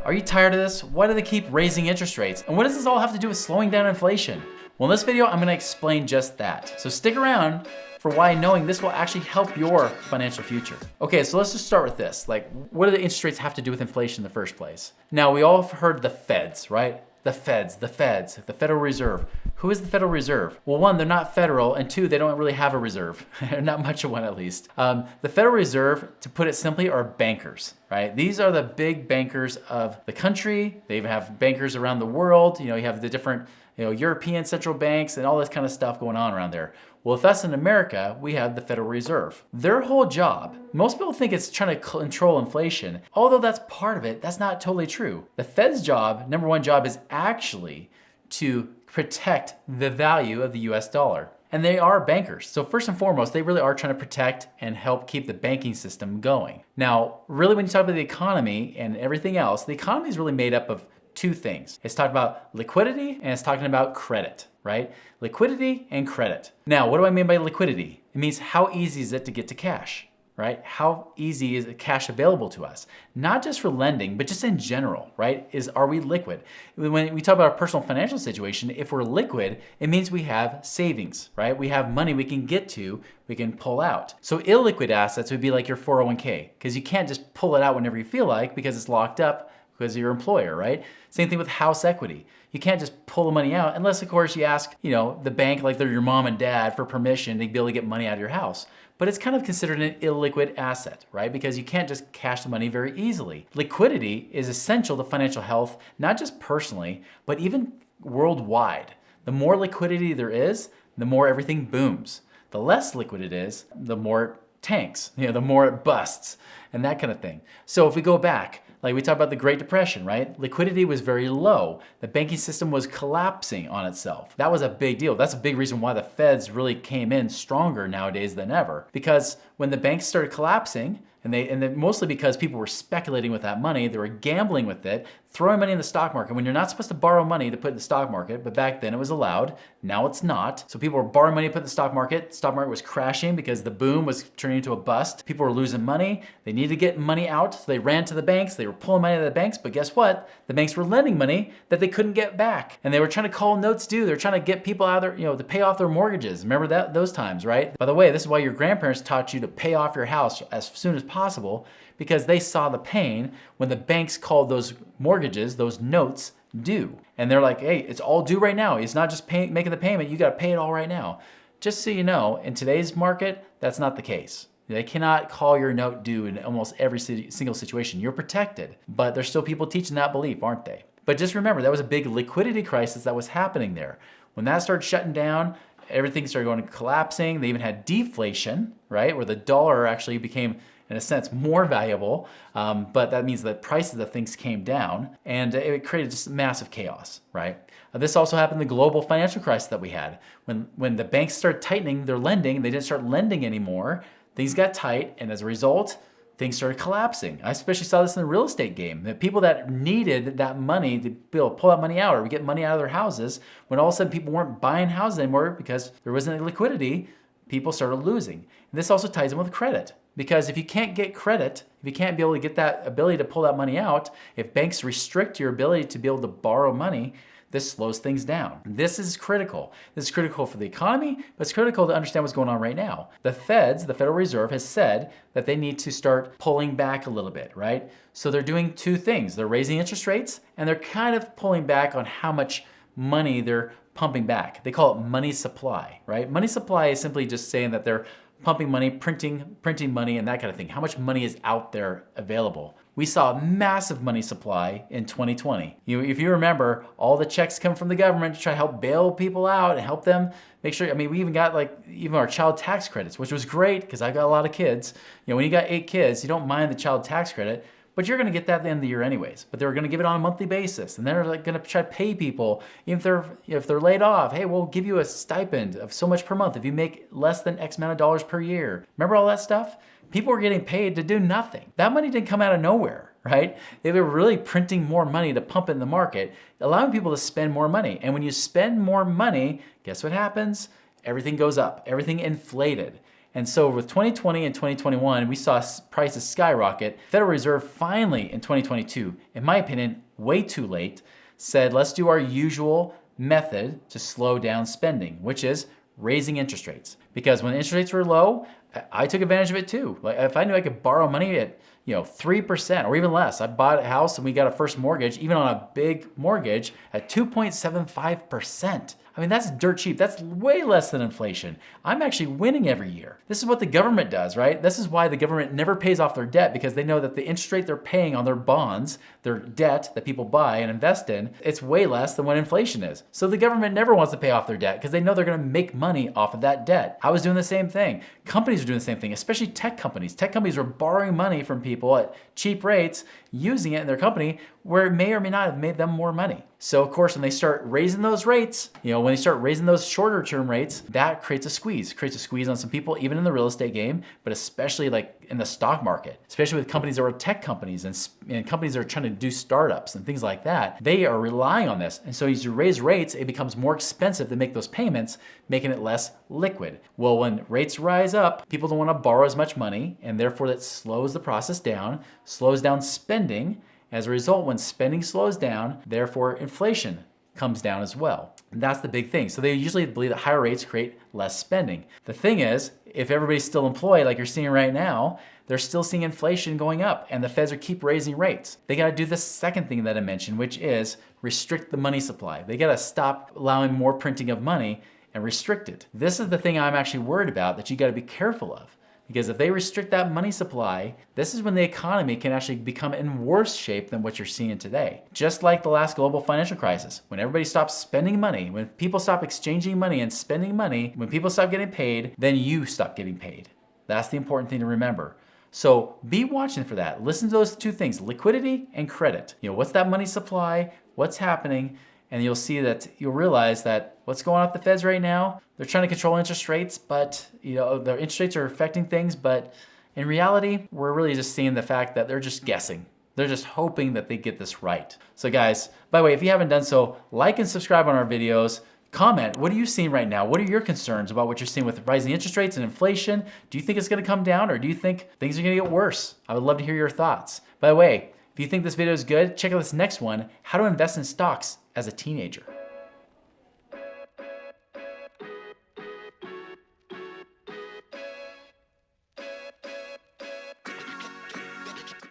Are you tired of this? Why do they keep raising interest rates? And what does this all have to do with slowing down inflation? Well, in this video, I'm gonna explain just that. So stick around for why knowing this will actually help your financial future. Okay, so let's just start with this. Like, what do the interest rates have to do with inflation in the first place? Now, we all have heard the feds, right? The feds, the Federal Reserve. Who is the Federal Reserve? Well, one, they're not federal, and two, they don't really have a reserve. Not much of one, at least. The Federal Reserve, to put it simply, are bankers, right? These are the big bankers of the country. They even have bankers around the world. You have the different, European central banks and all this kind of stuff going on around there. Well, with us in America, we have the Federal Reserve. Their whole job, most people think it's trying to control inflation. Although that's part of it, that's not totally true. The Fed's job, number one job, is actually to protect the value of the US dollar. And they are bankers. So first and foremost, they really are trying to protect and help keep the banking system going. Now, really when you talk about the economy and everything else, the economy is really made up of two things. It's talking about liquidity and it's talking about credit, right? Liquidity and credit. Now, what do I mean by liquidity? It means how easy is it to get to cash, right? How easy is cash available to us? Not just for lending, but just in general, right? Are we liquid? When we talk about our personal financial situation, if we're liquid, it means we have savings, right? We have money we can get to, we can pull out. So illiquid assets would be like your 401k, because you can't just pull it out whenever you feel like because it's locked up because of your employer, right? Same thing with house equity. You can't just pull the money out unless, of course, you ask, the bank, like they're your mom and dad, for permission to be able to get money out of your house. But it's kind of considered an illiquid asset, right? Because you can't just cash the money very easily. Liquidity is essential to financial health, not just personally, but even worldwide. The more liquidity there is, the more everything booms. The less liquid it is, the more it tanks, the more it busts, and that kind of thing. So if we go back, like we talked about the Great Depression, right? Liquidity was very low. The banking system was collapsing on itself. That was a big deal. That's a big reason why the feds really came in stronger nowadays than ever. Because when the banks started collapsing, and mostly because people were speculating with that money, they were gambling with it, throwing money in the stock market when you're not supposed to borrow money to put in the stock market, but back then it was allowed, now it's not. So people were borrowing money to put in the stock market was crashing because the boom was turning into a bust. People were losing money, they needed to get money out, so they ran to the banks, they were pulling money out of the banks, but guess what? The banks were lending money that they couldn't get back. And they were trying to call notes due, they were trying to get people out of their, to pay off their mortgages. Remember those times, right? By the way, this is why your grandparents taught you to pay off your house as soon as possible, because they saw the pain when the banks called those mortgages, those notes, due. And they're like, hey, it's all due right now. It's not just making the payment, you gotta pay it all right now. Just so you know, in today's market, that's not the case. They cannot call your note due in almost every single situation. You're protected, but there's still people teaching that belief, aren't they? But just remember, that was a big liquidity crisis that was happening there. When that started shutting down, everything started going collapsing. They even had deflation, right? Where the dollar actually became, in a sense, more valuable, but that means that prices of things came down, and it created just massive chaos, right? This also happened in the global financial crisis that we had. When the banks started tightening their lending, they didn't start lending anymore, things got tight, and as a result, things started collapsing. I especially saw this in the real estate game. The people that needed that money to be able to pull that money out or get money out of their houses, when all of a sudden people weren't buying houses anymore because there wasn't any liquidity, people started losing. And this also ties in with credit. Because if you can't get credit, if you can't be able to get that ability to pull that money out, if banks restrict your ability to be able to borrow money, this slows things down. This is critical. This is critical for the economy, but it's critical to understand what's going on right now. The feds, the Federal Reserve, has said that they need to start pulling back a little bit, right? So they're doing two things. They're raising interest rates, and they're kind of pulling back on how much money they're pumping back. They call it money supply, right? Money supply is simply just saying that they're pumping money, printing money, and that kind of thing. How much money is out there available? We saw a massive money supply in 2020. If you remember, all the checks come from the government to try to help bail people out and help them make sure. I mean, we even got even our child tax credits, which was great because I got a lot of kids. When you got 8 kids, you don't mind the child tax credit, but you're gonna get that at the end of the year anyways. But they're gonna give it on a monthly basis, and they're gonna try to pay people, even if they're laid off. Hey, we'll give you a stipend of so much per month if you make less than X amount of dollars per year. Remember all that stuff? People were getting paid to do nothing. That money didn't come out of nowhere, right? They were really printing more money to pump in the market, allowing people to spend more money. And when you spend more money, guess what happens? Everything goes up, everything inflated. And so with 2020 and 2021, we saw prices skyrocket. Federal Reserve finally in 2022, in my opinion, way too late, said let's do our usual method to slow down spending, which is raising interest rates. Because when interest rates were low, I took advantage of it too. Like if I knew I could borrow money at 3% or even less, I bought a house and we got a first mortgage, even on a big mortgage, at 2.75%. I mean, that's dirt cheap. That's way less than inflation. I'm actually winning every year. This is what the government does, right? This is why the government never pays off their debt, because they know that the interest rate they're paying on their bonds, their debt that people buy and invest in, it's way less than what inflation is. So the government never wants to pay off their debt because they know they're going to make money off of that debt. I was doing the same thing. Companies are doing the same thing, especially tech companies. Tech companies were borrowing money from people at cheap rates, using it in their company where it may or may not have made them more money. So of course, when they start raising those rates, when they start raising those shorter term rates, that creates a squeeze. It creates a squeeze on some people, even in the real estate game, but especially like in the stock market, especially with companies that are tech companies and companies that are trying to do startups and things like that. They are relying on this. And so as you raise rates, it becomes more expensive to make those payments, making it less liquid. Well, when rates rise up, people don't want to borrow as much money, and therefore that slows the process down, slows down spending. As a result, when spending slows down, therefore inflation comes down as well. And that's the big thing. So they usually believe that higher rates create less spending. The thing is, if everybody's still employed like you're seeing right now, they're still seeing inflation going up and the feds are keep raising rates. They gotta do the second thing that I mentioned, which is restrict the money supply. They gotta stop allowing more printing of money and restrict it. This is the thing I'm actually worried about that you gotta be careful of. Because if they restrict that money supply, this is when the economy can actually become in worse shape than what you're seeing today. Just like the last global financial crisis, when everybody stops spending money, when people stop exchanging money and spending money, when people stop getting paid, then you stop getting paid. That's the important thing to remember. So be watching for that. Listen to those two things, liquidity and credit. What's that money supply? What's happening? And you'll see that you'll realize that what's going on with the feds right now, they're trying to control interest rates, but their interest rates are affecting things. But in reality, we're really just seeing the fact that they're just guessing. They're just hoping that they get this right. So guys, by the way, if you haven't done so, like and subscribe on our videos. Comment, what are you seeing right now? What are your concerns about what you're seeing with rising interest rates and inflation? Do you think it's gonna come down, or do you think things are gonna get worse? I would love to hear your thoughts. By the way, if you think this video is good, check out this next one, how to invest in stocks as a teenager.